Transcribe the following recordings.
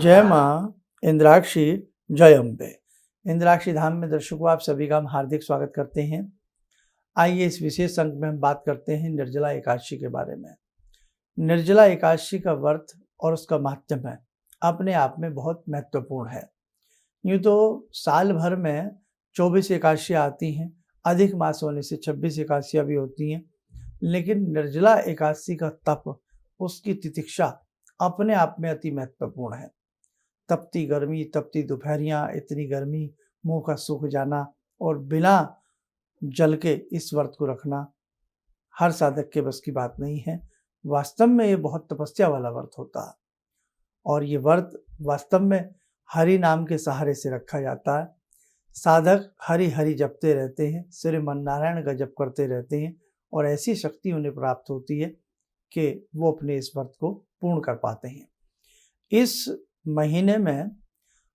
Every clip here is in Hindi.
जय माँ इंद्राक्षी, जय अम्बे। इंद्राक्षी धाम में दर्शकों आप सभी का हम हार्दिक स्वागत करते हैं। आइए इस विशेष अंक में हम बात करते हैं निर्जला एकादशी के बारे में। निर्जला एकादशी का व्रत और उसका महात्म्य अपने आप में बहुत महत्वपूर्ण है। यूँ तो साल भर में 24 एकादशियाँ आती हैं, अधिक मास होने से 26 एकादशियाँ भी होती हैं, लेकिन निर्जला एकादशी का तप, उसकी तितिक्षा अपने आप में अति महत्वपूर्ण है। तपती गर्मी, तपती दोपहरियाँ, इतनी गर्मी, मुंह का सूख जाना और बिना जल के इस व्रत को रखना हर साधक के बस की बात नहीं है। वास्तव में ये बहुत तपस्या वाला व्रत होता है और ये व्रत वास्तव में हरि नाम के सहारे से रखा जाता है। साधक हरि हरि जपते रहते हैं, श्रीमन नारायण का जप करते रहते हैं और ऐसी शक्ति उन्हें प्राप्त होती है कि वो अपने इस व्रत को पूर्ण कर पाते हैं। इस महीने में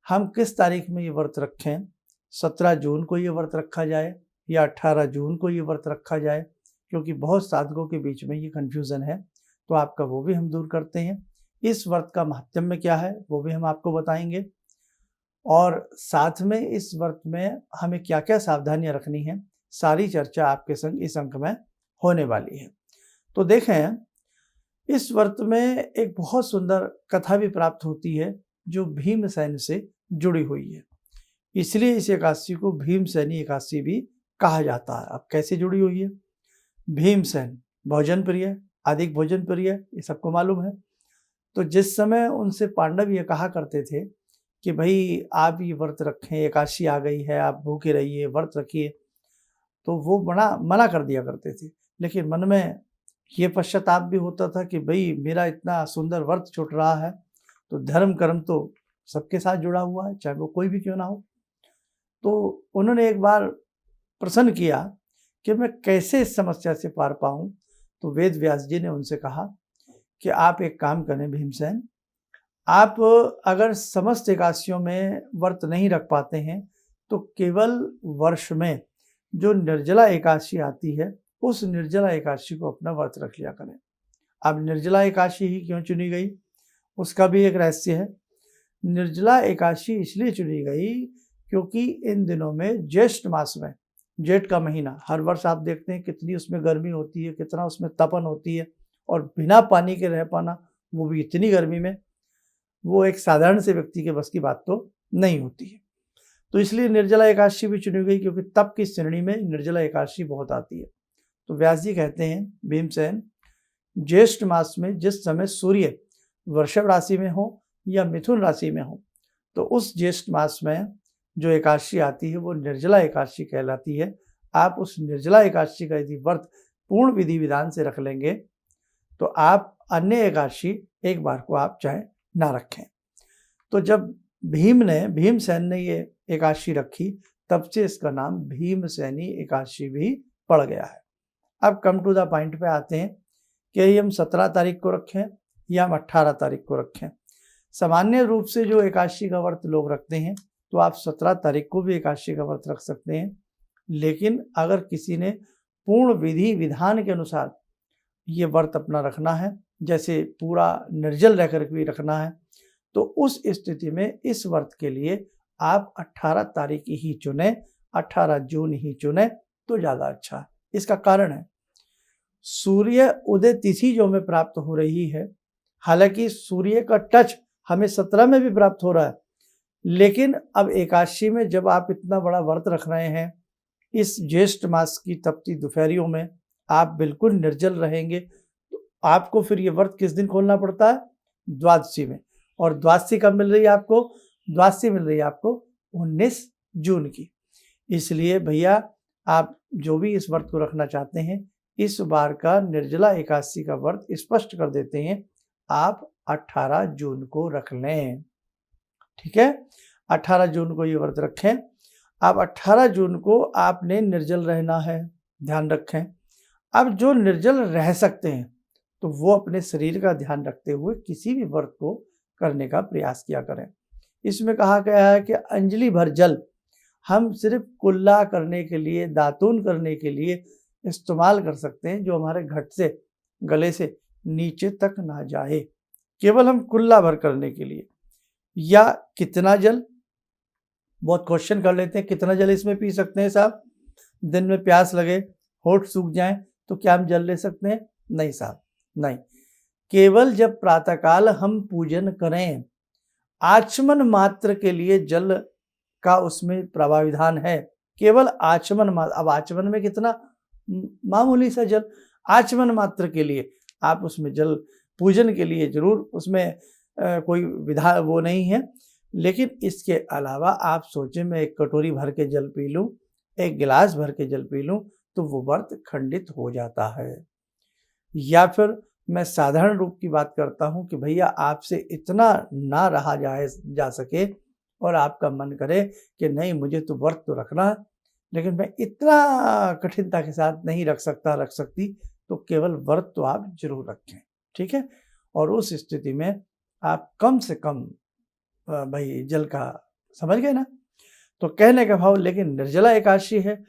हम किस तारीख में ये व्रत रखें, 17 जून को ये व्रत रखा जाए या 18 जून को ये व्रत रखा जाए, क्योंकि बहुत साधकों के बीच में ये कन्फ्यूज़न है, तो आपका वो भी हम दूर करते हैं। इस व्रत का महात्म्य क्या है वो भी हम आपको बताएंगे और साथ में इस व्रत में हमें क्या क्या सावधानियां रखनी है, सारी चर्चा आपके संग इस अंक में होने वाली है। तो देखें, इस व्रत में एक बहुत सुंदर कथा भी प्राप्त होती है जो भीमसेन से जुड़ी हुई है, इसलिए इस एकादशी को भीमसेनी एकादशी भी कहा जाता है। अब कैसे जुड़ी हुई है? भीमसेन भोजन प्रिय, अधिक भोजन प्रिय, ये सबको मालूम है। तो जिस समय उनसे पांडव ये कहा करते थे कि भाई आप ये व्रत रखें, एकादशी आ गई है, आप भूखे रहिए, व्रत रखिए, तो वो बड़ा मना कर दिया करते थे। लेकिन मन में ये पश्चाताप भी होता था कि भाई मेरा इतना सुंदर व्रत छूट रहा है, तो धर्म कर्म तो सबके साथ जुड़ा हुआ है, चाहे वो कोई भी क्यों ना हो। तो उन्होंने एक बार प्रश्न किया कि मैं कैसे इस समस्या से पार पाऊं। तो वेद व्यास जी ने उनसे कहा कि आप एक काम करें भीमसेन, आप अगर समस्त एकादशियों में व्रत नहीं रख पाते हैं तो केवल वर्ष में जो निर्जला एकादशी आती है उस निर्जला एकादशी को अपना व्रत रख लिया करें। अब निर्जला एकादशी ही क्यों चुनी गई, उसका भी एक रहस्य है। निर्जला एकादशी इसलिए चुनी गई क्योंकि इन दिनों में ज्येष्ठ मास में, जेठ का महीना, हर वर्ष आप देखते हैं कितनी उसमें गर्मी होती है, कितना उसमें तपन होती है और बिना पानी के रह पाना, वो भी इतनी गर्मी में, वो एक साधारण से व्यक्ति के बस की बात तो नहीं होती है। तो इसलिए निर्जला एकादशी भी चुनी गई क्योंकि तप की श्रेणी में निर्जला एकादशी बहुत आती है। तो व्यास जी कहते हैं भीमसेन, ज्येष्ठ मास में जिस समय सूर्य वृषभ राशि में हो या मिथुन राशि में हो, तो उस ज्येष्ठ मास में जो एकादशी आती है वो निर्जला एकादशी कहलाती है। आप उस निर्जला एकादशी का यदि व्रत पूर्ण विधि विधान से रख लेंगे तो आप अन्य एकादशी एक बार को आप चाहे ना रखें। तो जब भीमसेन ने ये एकादशी रखी, तब से इसका नाम भीमसेनी एकादशी भी पड़ गया है। अब कम टू द पॉइंट पे आते हैं कि हम 17 तारीख को रखें या हम 18 तारीख को रखें। सामान्य रूप से जो एकादशी का व्रत लोग रखते हैं तो आप 17 तारीख को भी एकादशी का व्रत रख सकते हैं, लेकिन अगर किसी ने पूर्ण विधि विधान के अनुसार ये व्रत अपना रखना है, जैसे पूरा निर्जल रह कर भी रखना है, तो उस स्थिति में इस व्रत के लिए आप 18 तारीख ही चुने, 18 जून ही चुने तो ज़्यादा अच्छा है। इसका कारण है सूर्य उदय तिथि जो हमें प्राप्त हो रही है, हालांकि सूर्य का टच हमें 17 में भी प्राप्त हो रहा है, लेकिन अब एकादशी में जब आप इतना बड़ा व्रत रख रहे हैं, इस ज्येष्ठ मास की तपती दोपहरियों में आप बिल्कुल निर्जल रहेंगे, तो आपको फिर ये व्रत किस दिन खोलना पड़ता है? द्वादशी में। और द्वादशी कब मिल रही है आपको? द्वादशी मिल रही है आपको 19 जून की। इसलिए भैया आप जो भी इस व्रत को रखना चाहते हैं, इस बार का निर्जला एकादशी का व्रत स्पष्ट कर देते हैं, आप 18 जून को रख लें। ठीक है, 18 जून को ये व्रत रखें। अब 18 जून को आपने निर्जल रहना है, ध्यान रखें। अब जो निर्जल रह सकते हैं तो वो अपने शरीर का ध्यान रखते हुए किसी भी व्रत को करने का प्रयास किया करें। इसमें कहा गया है कि अंजलि भर जल हम सिर्फ कुल्ला करने के लिए, दातून करने के लिए इस्तेमाल कर सकते हैं, जो हमारे घट से, गले से नीचे तक ना जाए, केवल हम कुल्ला भर करने के लिए। या कितना जल, बहुत क्वेश्चन कर लेते हैं कितना जल इसमें पी सकते हैं साहब, दिन में प्यास लगे, होठ सूख जाएं तो क्या हम जल ले सकते हैं? नहीं साहब, नहीं। केवल जब प्रातःकाल हम पूजन करें, आचमन मात्र के लिए जल का उसमें प्रावधान है, केवल आचमन मात्र। अब आचमन में कितना? मामूली सा जल, आचमन मात्र के लिए आप उसमें जल, पूजन के लिए जरूर उसमें कोई विधा वो नहीं है। लेकिन इसके अलावा आप सोचें मैं एक कटोरी भर के जल पी लूँ, एक गिलास भर के जल पी लूँ, तो वो व्रत खंडित हो जाता है। या फिर मैं साधारण रूप की बात करता हूँ कि भैया आपसे इतना ना रहा जा सके और आपका मन करे कि नहीं मुझे तो व्रत तो रखना है, लेकिन मैं इतना कठिनता के साथ नहीं रख सकती, तो केवल व्रत तो आप जरूर रखें, ठीक है। और उस स्थिति में आप कम से कम भाई जल का, समझ गए ना। तो कहने का भाव, लेकिन निर्जला एकादशी है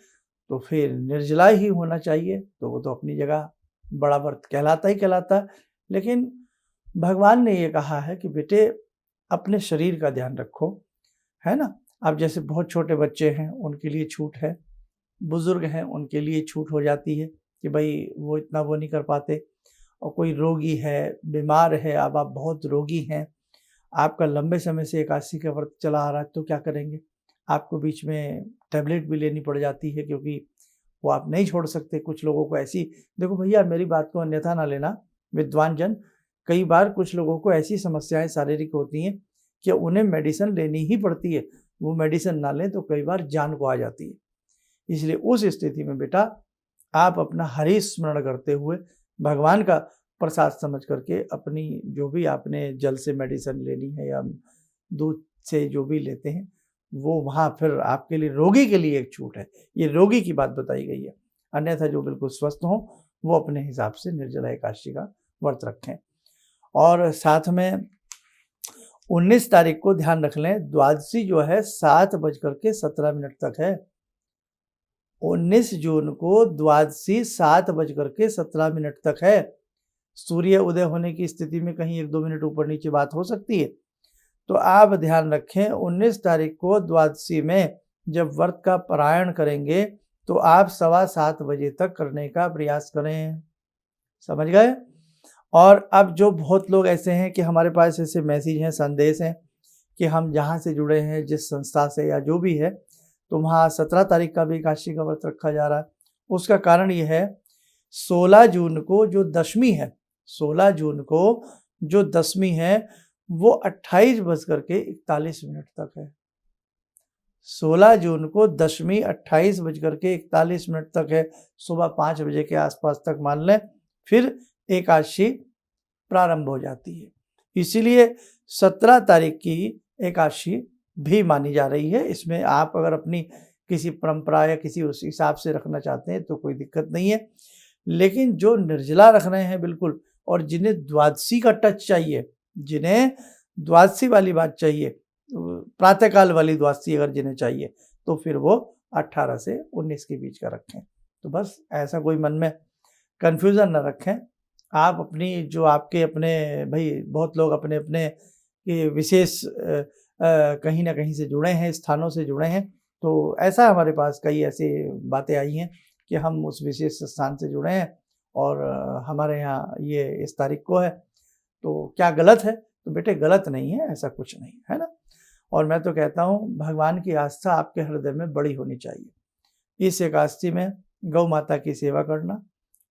तो फिर निर्जला ही होना चाहिए, तो वो तो अपनी जगह बड़ा व्रत कहलाता ही कहलाता है। लेकिन भगवान ने ये कहा है कि बेटे अपने शरीर का ध्यान रखो, है ना। अब जैसे बहुत छोटे बच्चे हैं उनके लिए छूट है, बुजुर्ग हैं उनके लिए छूट हो जाती है कि भाई वो इतना वो नहीं कर पाते, और कोई रोगी है, बीमार है, अब आप बहुत रोगी हैं, आपका लंबे समय से एकादशी का व्रत चला आ रहा है, तो क्या करेंगे? आपको बीच में टैबलेट भी लेनी पड़ जाती है, क्योंकि वो आप नहीं छोड़ सकते। कुछ लोगों को ऐसी, देखो भैया मेरी बात को अन्यथा ना लेना विद्वान जन, कई बार कुछ लोगों को ऐसी समस्याएं शारीरिक होती हैं कि उन्हें मेडिसिन लेनी ही पड़ती है, वो मेडिसिन ना लें तो कई बार जान को आ जाती है। इसलिए उस स्थिति में बेटा आप अपना हरि स्मरण करते हुए भगवान का प्रसाद समझ करके अपनी जो भी आपने जल से मेडिसिन लेनी है या दूध से जो भी लेते हैं, वो वहाँ फिर आपके लिए, रोगी के लिए एक छूट है, ये रोगी की बात बताई गई है। अन्यथा जो बिल्कुल स्वस्थ हों वो अपने हिसाब से निर्जला एकादशी का व्रत रखें। और साथ में 19 तारीख को ध्यान रख लें, द्वादशी जो है 7:17 तक है। 19 जून को द्वादशी 7:17 तक है। सूर्य उदय होने की स्थिति में कहीं 1-2 मिनट ऊपर नीचे बात हो सकती है, तो आप ध्यान रखें 19 तारीख को द्वादशी में जब व्रत का पारायण करेंगे तो आप 7:15 बजे तक करने का प्रयास करें, समझ गए। और अब जो बहुत लोग ऐसे हैं कि हमारे पास ऐसे मैसेज हैं, संदेश हैं कि हम जहाँ से जुड़े हैं, जिस संस्था से या जो भी है, तो वहाँ 17 तारीख का भी एकादशी का व्रत रखा जा रहा है। उसका कारण ये है 16 जून को जो दशमी है, 16 जून को जो दशमी है वो 28:41 तक है। 16 जून को दशमी 28:41 तक है, सुबह 5 बजे के आसपास तक मान लें, फिर एकादशी प्रारंभ हो जाती है। इसीलिए 17 तारीख की एकादशी भी मानी जा रही है। इसमें आप अगर अपनी किसी परंपरा या किसी उस हिसाब से रखना चाहते हैं तो कोई दिक्कत नहीं है। लेकिन जो निर्जला रख रहे हैं बिल्कुल, और जिन्हें द्वादशी का टच चाहिए, जिन्हें द्वादशी वाली बात चाहिए, प्रातःकाल वाली द्वादशी अगर जिन्हें चाहिए, तो फिर वो 18 से 19 के बीच का रखें। तो बस ऐसा कोई मन में कन्फ्यूज़न ना रखें। आप अपनी जो आपके अपने भाई बहुत लोग अपने अपने ये विशेष कहीं ना कहीं से जुड़े हैं, स्थानों से जुड़े हैं, तो ऐसा हमारे पास कई ऐसी बातें आई हैं कि हम उस विशेष स्थान से जुड़े हैं और हमारे यहाँ ये इस तारीख को है, तो क्या गलत है? तो बेटे गलत नहीं है, ऐसा कुछ नहीं है ना। और मैं तो कहता हूँ भगवान की आस्था आपके हृदय में बड़ी होनी चाहिए। इस एकादशी में गौ माता की सेवा करना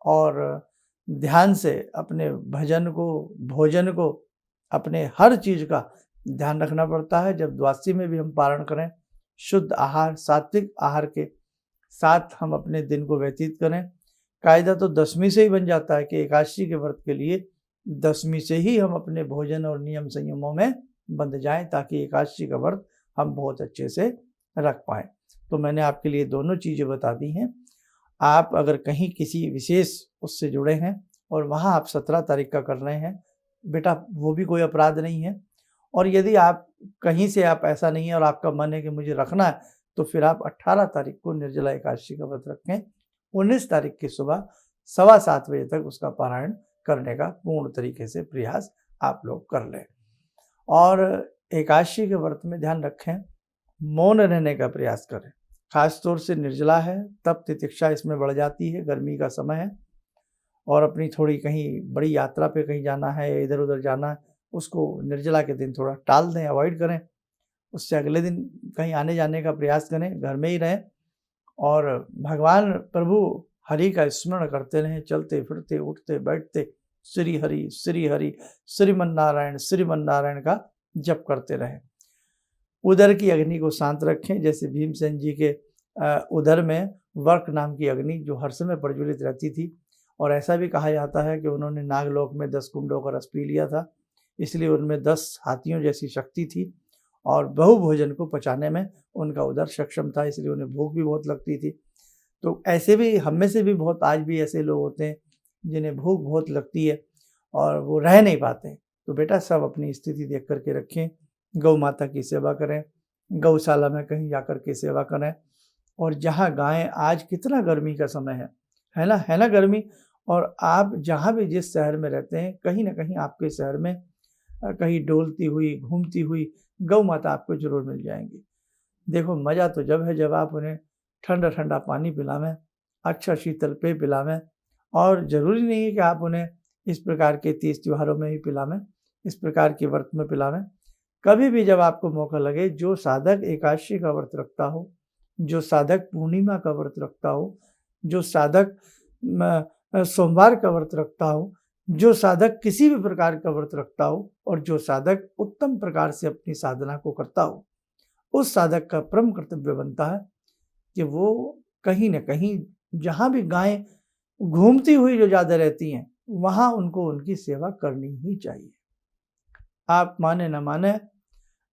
और ध्यान से अपने भजन को, भोजन को, अपने हर चीज़ का ध्यान रखना पड़ता है। जब द्वादशी में भी हम पारण करें, शुद्ध आहार, सात्विक आहार के साथ हम अपने दिन को व्यतीत करें। कायदा तो दशमी से ही बन जाता है कि एकादशी के व्रत के लिए दशमी से ही हम अपने भोजन और नियम संयमों में बंध जाएं, ताकि एकादशी का व्रत हम बहुत अच्छे से रख पाएँ। तो मैंने आपके लिए दोनों चीज़ें बता दी हैं। आप अगर कहीं किसी विशेष उससे जुड़े हैं और वहाँ आप 17 तारीख का कर रहे हैं, बेटा वो भी कोई अपराध नहीं है। और यदि आप कहीं से आप ऐसा नहीं है और आपका मन है कि मुझे रखना है, तो फिर आप 18 तारीख को निर्जला एकादशी का व्रत रखें। 19 तारीख की सुबह 7:15 बजे तक उसका पारायण करने का पूर्ण तरीके से प्रयास आप लोग कर लें। और एकादशी के व्रत में ध्यान रखें, मौन रहने का प्रयास करें। खास तौर से निर्जला है तब तितिक्षा इसमें बढ़ जाती है, गर्मी का समय है और अपनी थोड़ी कहीं बड़ी यात्रा पे कहीं जाना है या इधर उधर जाना है, उसको निर्जला के दिन थोड़ा टाल दें, अवॉइड करें। उससे अगले दिन कहीं आने जाने का प्रयास करें, घर में ही रहें और भगवान प्रभु हरि का स्मरण करते रहें, चलते फिरते उठते बैठते श्री हरि श्रीमन नारायण का जप करते रहें। उदर की अग्नि को शांत रखें, जैसे भीमसेन जी के उदर में वर्क नाम की अग्नि जो हर समय प्रज्वलित रहती थी और ऐसा भी कहा जाता है कि उन्होंने नागलोक में 10 कुंडों का रस पी लिया था, इसलिए उनमें 10 हाथियों जैसी शक्ति थी और बहु भोजन को पचाने में उनका उदर सक्षम था, इसलिए उन्हें भूख भी बहुत लगती थी। तो ऐसे भी हम में से भी बहुत आज भी ऐसे लोग होते हैं जिन्हें भूख बहुत लगती है और वो रह नहीं पाते। तो बेटा सब अपनी स्थिति देख करके रखें, गौ माता की सेवा करें, गौशाला में कहीं जाकर के सेवा करें और जहाँ गायें, आज कितना गर्मी का समय है ना गर्मी, और आप जहाँ भी जिस शहर में रहते हैं कहीं ना कहीं आपके शहर में कहीं डोलती हुई घूमती हुई गौ माता आपको जरूर मिल जाएंगी। देखो मज़ा तो जब है जब आप उन्हें ठंडा ठंडा पानी पिलावें, अच्छा शीतल पेय पिलावें और ज़रूरी नहीं है कि आप उन्हें इस प्रकार के तीज त्योहारों में ही पिलावें, इस प्रकार के व्रत में पिलावें। कभी भी जब आपको मौका लगे, जो साधक एकादशी का व्रत रखता हो, जो साधक पूर्णिमा का व्रत रखता हो, जो साधक सोमवार का व्रत रखता हो, जो साधक किसी भी प्रकार का व्रत रखता हो और जो साधक उत्तम प्रकार से अपनी साधना को करता हो, उस साधक का परम कर्तव्य बनता है कि वो कहीं न कहीं जहाँ भी गायें घूमती हुई जो ज़्यादा रहती हैं, वहाँ उनको उनकी सेवा करनी ही चाहिए। आप माने न माने,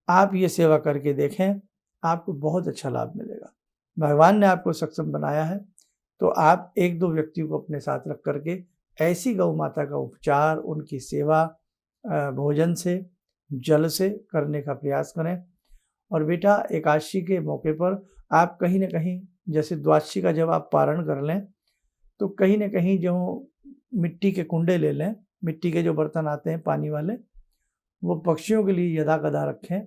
आप ये सेवा करके देखें, आपको बहुत अच्छा लाभ मिलेगा। भगवान ने आपको सक्षम बनाया है, तो आप 1-2 व्यक्तियों को अपने साथ रख करके ऐसी गौ माता का उपचार, उनकी सेवा भोजन से, जल से करने का प्रयास करें। और बेटा एकादशी के मौके पर आप कहीं न कहीं, जैसे द्वादशी का जब आप पारण कर लें, तो कहीं न कहीं जो मिट्टी के कुंडे ले लें, मिट्टी के जो बर्तन आते हैं पानी वाले, वो पक्षियों के लिए यदा-कदा रखें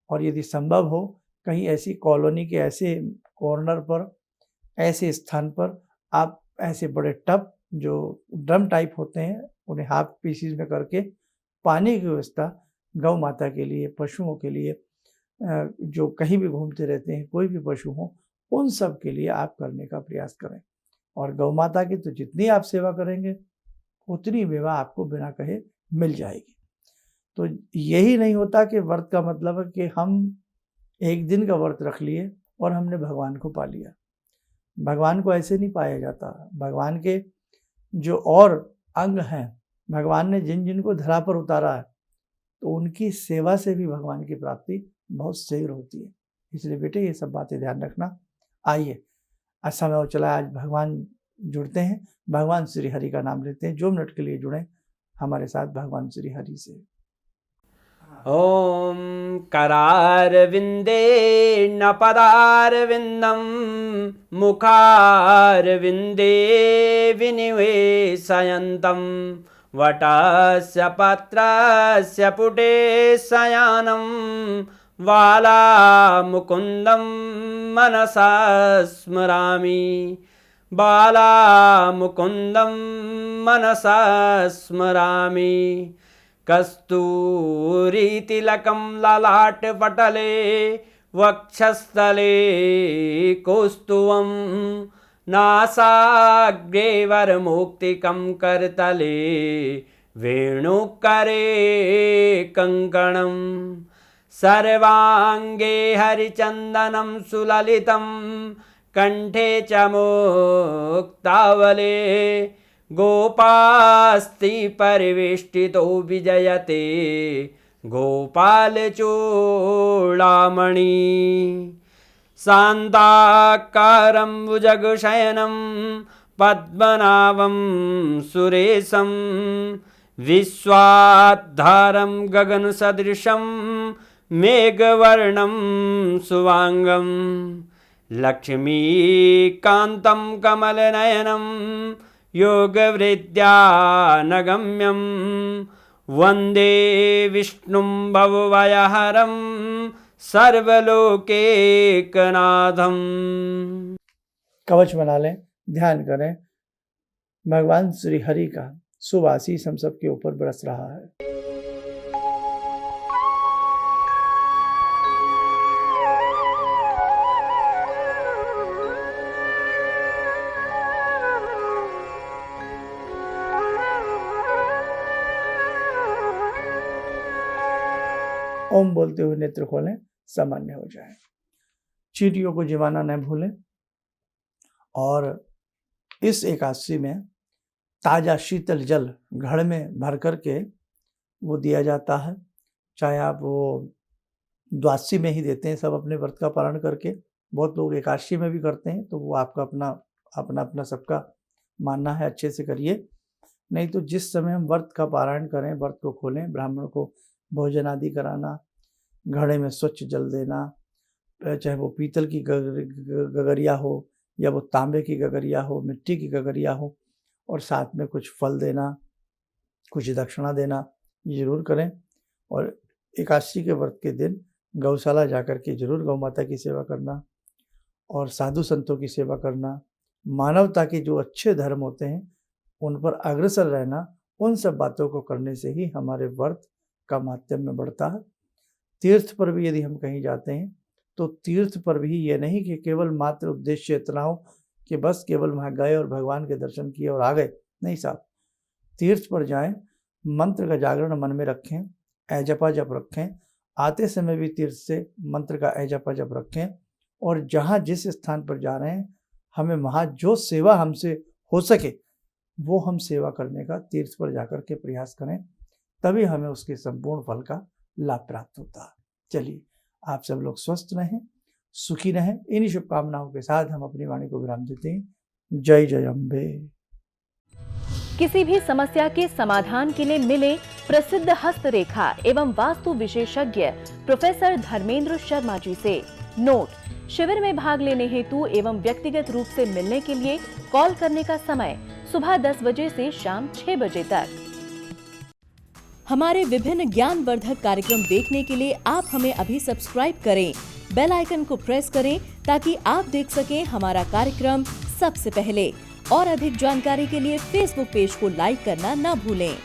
और यदि संभव हो कहीं ऐसी कॉलोनी के ऐसे कॉर्नर पर, ऐसे स्थान पर आप ऐसे बड़े टब जो ड्रम टाइप होते हैं, उन्हें हाफ पीसीज में करके पानी की व्यवस्था गौ माता के लिए, पशुओं के लिए, जो कहीं भी घूमते रहते हैं, कोई भी पशु हो, उन सब के लिए आप करने का प्रयास करें। और गौ माता की तो जितनी आप सेवा करेंगे उतनी मेवा आपको बिना कहे मिल जाएगी। तो यही नहीं होता कि व्रत का मतलब है कि हम एक दिन का व्रत रख लिए और हमने भगवान को पा लिया। भगवान को ऐसे नहीं पाया जाता। भगवान के जो और अंग हैं, भगवान ने जिन जिन को धरा पर उतारा है, तो उनकी सेवा से भी भगवान की प्राप्ति बहुत शीघ्र होती है। इसलिए बेटे ये सब बातें ध्यान रखना। आइए आज समय हो चला, आज भगवान जुड़ते हैं, भगवान श्री हरि का नाम लेते हैं। 2 मिनट के लिए जुड़ें हमारे साथ भगवान श्री हरि से। ॐ करारविन्दे न पदारविन्दं मुखारविन्दे विनिवेशयन्तं वटस्य पत्रस्य पुटे शयानं बालामुकुन्दं मनसा स्मरामि, बालामुकुन्दं मनसा स्मरामि। कस्तूरीतिलकं ललाटपटले वक्षस्थले कौस्तुभं नासाग्रे वरमुक्तिकं करतले वेणुकरे कङ्कणं सर्वाङ्गे हरिचन्दनं सुललितं कंठे च मुक्तावले गोपास्ति परिवेष्टितो विजयते गोपालचूडामणि शान्ताकारं भुजगशयनं पद्मनाभं सुरेशं विश्वाधारं गगनसदृशं मेघवर्णं शुभांगं लक्ष्मीकान्तं कमलनयनं योगवृद्ध्यानगम्यं वन्दे विष्णुं भवभयहरं सर्वलोकैकनाथम्। कवच बना लें, ध्यान करें, भगवान श्री हरि का शुभ आशीष हम सबके ऊपर बरस रहा है। ओम बोलते हुए नेत्र खोलें, सामान्य हो जाए। चींटियों को जिवाना न भूलें। और इस एकादशी में ताज़ा शीतल जल घड़ में भर करके वो दिया जाता है। चाहे आप वो द्वादशी में ही देते हैं, सब अपने व्रत का पालन करके। बहुत लोग एकादशी में भी करते हैं, तो वो आपका अपना सबका मानना है, अच्छे से करिए। नहीं तो जिस समय हम व्रत का पारायण करें, व्रत को खोलें, ब्राह्मण को भोजन आदि कराना, घड़े में स्वच्छ जल देना, चाहे वो पीतल की गगरिया हो या वो तांबे की गगरिया हो, मिट्टी की गगरिया हो, और साथ में कुछ फल देना, कुछ दक्षिणा देना, ये जरूर करें। और एकादशी के व्रत के दिन गौशाला जाकर के जरूर गौ माता की सेवा करना और साधु संतों की सेवा करना, मानवता के जो अच्छे धर्म होते हैं उन पर अग्रसर रहना, उन सब बातों को करने से ही हमारे व्रत का माध्यम बढ़ता है। तीर्थ पर भी यदि हम कहीं जाते हैं तो तीर्थ पर भी ये नहीं कि केवल मात्र उद्देश्य इतना हो कि बस केवल वहाँ गए और भगवान के दर्शन किए और आ गए। नहीं साहब, तीर्थ पर जाएं, मंत्र का जागरण मन में रखें, ऐजपा जप रखें, आते समय भी तीर्थ से मंत्र का ऐजपा जप रखें, और जहाँ जिस स्थान पर जा रहे हैं हमें वहाँ जो सेवा हमसे हो सके वो हम सेवा करने का तीर्थ पर जाकर के प्रयास करें, तभी हमें उसके संपूर्ण फल का लाभ प्राप्त होता है। चलिए, आप सब लोग स्वस्थ रहें, सुखी रहें। इन्हीं शुभकामनाओं के साथ हम अपनी वाणी को विराम देते हैं। जय जय अम्बे। किसी भी समस्या के समाधान के लिए मिले प्रसिद्ध हस्तरेखा एवं वास्तु विशेषज्ञ प्रोफेसर धर्मेंद्र शर्मा जी से। नोट: शिविर में भाग लेने हेतु एवं व्यक्तिगत रूप से मिलने के लिए कॉल करने का समय सुबह 10 बजे से शाम 6 बजे तक। हमारे विभिन्न ज्ञानवर्धक कार्यक्रम देखने के लिए आप हमें अभी सब्सक्राइब करें, बेल आइकन को प्रेस करें ताकि आप देख सकें हमारा कार्यक्रम सबसे पहले। और अधिक जानकारी के लिए फेसबुक पेज को लाइक करना न भूलें।